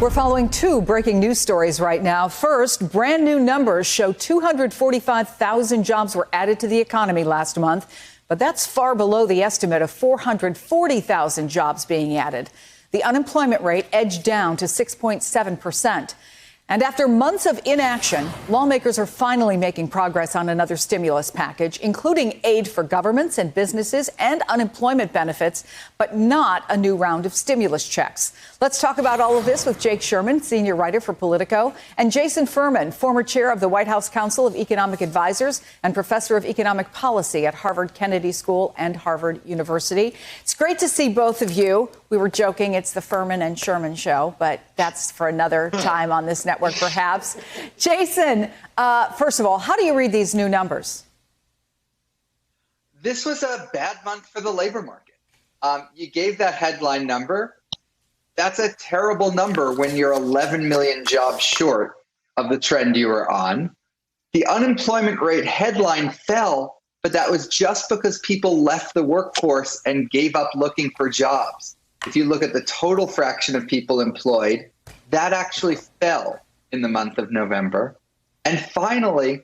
We're following two breaking news stories right now. First, brand new numbers show 245,000 jobs were added to the economy last month, but that's far below the estimate of 440,000 jobs being added. The unemployment rate edged down to 6.7%. And after months of inaction, lawmakers are finally making progress on another stimulus package, including aid for governments and businesses and unemployment benefits, but not a new round of stimulus checks. Let's talk about all of this with Jake Sherman, senior writer for Politico, and Jason Furman, former chair of the White House Council of Economic Advisors and professor of economic policy at Harvard Kennedy School and Harvard University. It's great to see both of you. We were joking it's the Furman and Sherman show, but that's for another time on this network, perhaps. Jason, first of all, how do you read these new numbers? This was a bad month for the labor market. You gave that headline number. That's a terrible number when you're 11 million jobs short of the trend you were on. The unemployment rate headline fell, but that was just because people left the workforce and gave up looking for jobs. If you look at the total fraction of people employed, that actually fell in the month of November. And finally,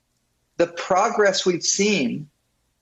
the progress we've seen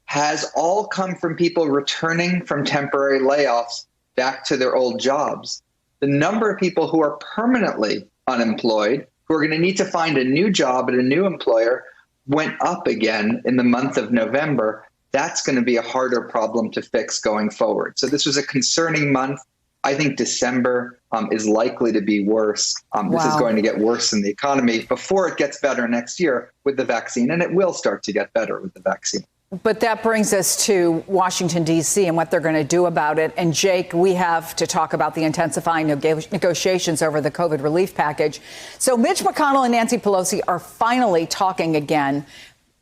has all come from people returning from temporary layoffs back to their old jobs. The number of people who are permanently unemployed, who are going to need to find a new job at a new employer, went up again in the month of November. That's going to be a harder problem to fix going forward. So this was a concerning month. I think December is likely to be worse. This is going to get worse in the economy before it gets better next year with the vaccine, and it will start to get better with the vaccine. But that brings us to Washington, D.C. and what they're going to do about it. And, Jake, we have to talk about the intensifying negotiations over the COVID relief package. So Mitch McConnell and Nancy Pelosi are finally talking again.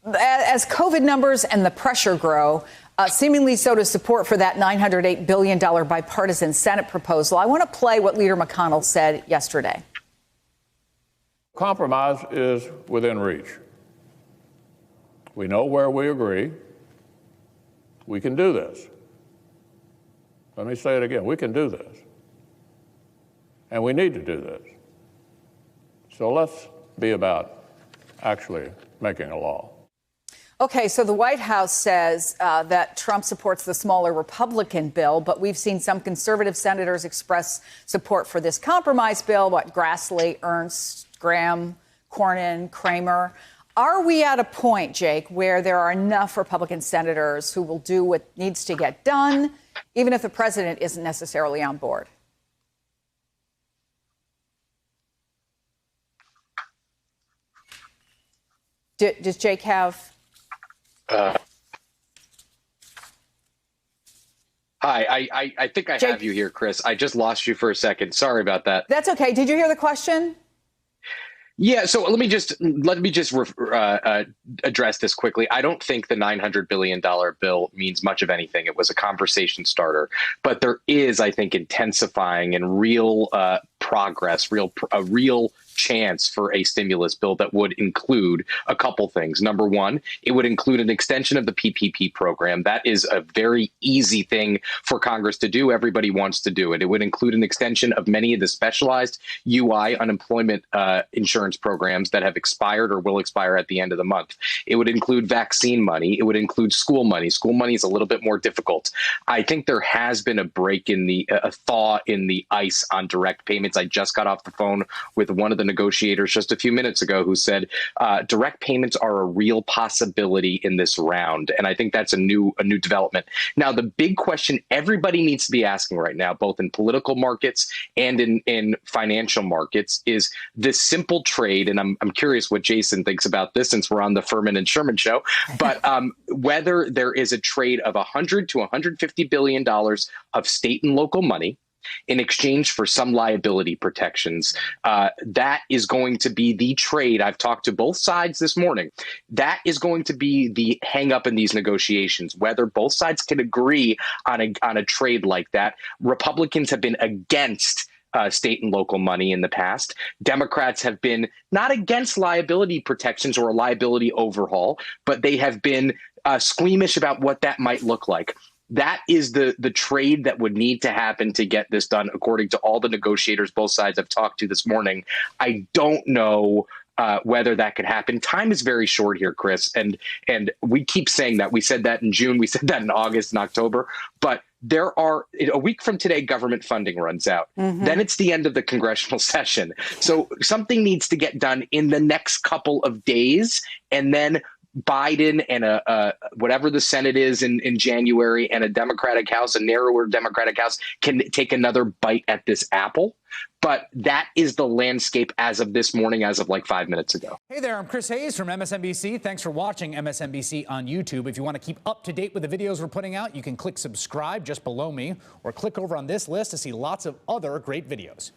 As COVID numbers and the pressure grow, seemingly so does support for that $908 billion bipartisan Senate proposal. I want to play what Leader McConnell said yesterday. Compromise is within reach. We know where we agree. We can do this. Let me say it again. We can do this. And we need to do this. So let's be about actually making a law. Okay, so the White House says that Trump supports the smaller Republican bill, but we've seen some conservative senators express support for this compromise bill. Grassley, Ernst, Graham, Cornyn, Kramer. Are we at a point, Jake, where there are enough Republican senators who will do what needs to get done, even if the president isn't necessarily on board? Does Jake have... Hi, I think I have you here, Chris. I just lost you for a second. Sorry about that. That's okay. Did you hear the question? Yeah, so let me just address this quickly. I don't think the $900 billion bill means much of anything. It was a conversation starter, but there is, I think, intensifying and real progress, a real chance for a stimulus bill that would include a couple things. Number one, it would include an extension of the PPP program. That is a very easy thing for Congress to do. Everybody wants to do it. It would include an extension of many of the specialized UI unemployment insurance programs that have expired or will expire at the end of the month. It would include vaccine money. It would include school money. School money is a little bit more difficult. I think there has been a break in a thaw in the ice on direct payments. I just got off the phone with one of the negotiators just a few minutes ago who said direct payments are a real possibility in this round. And I think that's a new development. Now, the big question everybody needs to be asking right now, both in political markets and in financial markets, is this simple trade. And I'm curious what Jason thinks about this since we're on the Furman and Sherman show, but whether there is a trade of $100 to $150 billion of state and local money in exchange for some liability protections. That is going to be the trade. I've talked to both sides this morning. That is going to be the hang up in these negotiations, whether both sides can agree on a trade like that. Republicans have been against state and local money in the past. Democrats have been not against liability protections or a liability overhaul, but they have been squeamish about what that might look like. That is the trade that would need to happen to get this done, according to all the negotiators both sides I've talked to this morning. I don't know whether that could happen. Time is very short here, Chris, and we keep saying that. We said that in June, we said that in August and October, but there are, a week from today, government funding runs out. Then it's the end of the congressional session. So something needs to get done in the next couple of days, and then Biden and whatever the Senate is in January, and a Democratic House, a narrower Democratic House, can take another bite at this apple. But that is the landscape as of this morning, as of like 5 minutes ago. Hey there, I'm Chris Hayes from MSNBC. Thanks for watching MSNBC on YouTube. If you want to keep up to date with the videos we're putting out, you can click subscribe just below me, or click over on this list to see lots of other great videos.